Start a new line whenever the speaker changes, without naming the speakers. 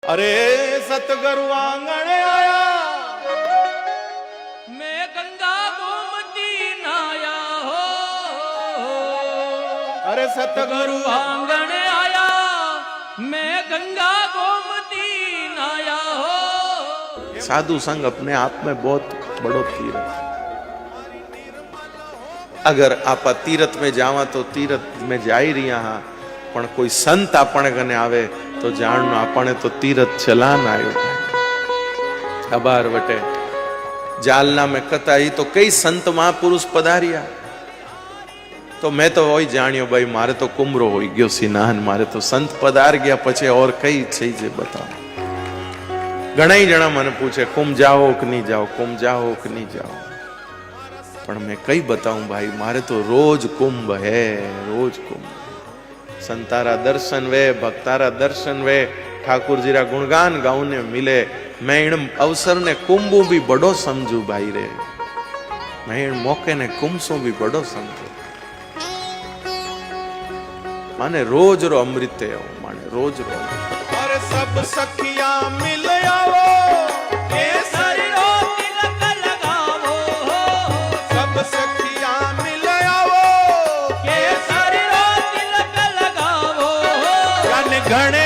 अरे सतगुरु आंगण आया,
मैं गंगा गोमती नाया हो।
अरे सतगुरु
आंगण आया, मैं गंगा गोमती नाया हो।
साधु संग अपने आप में बहुत बड़ो तीरथ। अगर आप तीरथ में जावा तो तीरथ में जाई रही हाँ, पण कोई संत आपण कने आवे तो जाणनो आपणे तो तीरथ चलान आयो। अबार वटे जालना में कथाई तो कई संत महापुरुष पधारिया, तो मैं तो वही जानियो भाई मारे तो कुमरो हो गयो सिनान, मारे तो संत पधार गया पछे और कई चीजे बताओ। घणाई जणा मने पूछे कुम जाओ कि नहीं जाओ, कुम जाओ कि नहीं जाओ, पण मैं कई बताऊं भाई मारे तो रोज कुंभ है, रोज कुंभ। संतारा दर्शन वे, भक्तारा दर्शन वे, ठाकुर जी रा गुणगान गाउने मिले। मैं इन अवसर ने कुंभू भी बड़ो समझू भाई रे, मैं इन मौके ने कुंभ सो भी बड़ो समझू। माने रोज रो अमृत है, माने रोज रो। और सब सखिया मिल आओ,
केसरी रो तिलक लगावो हो।
सब सखिया मिल आओ,
केसरी रो तिलक लगावो हो।
घने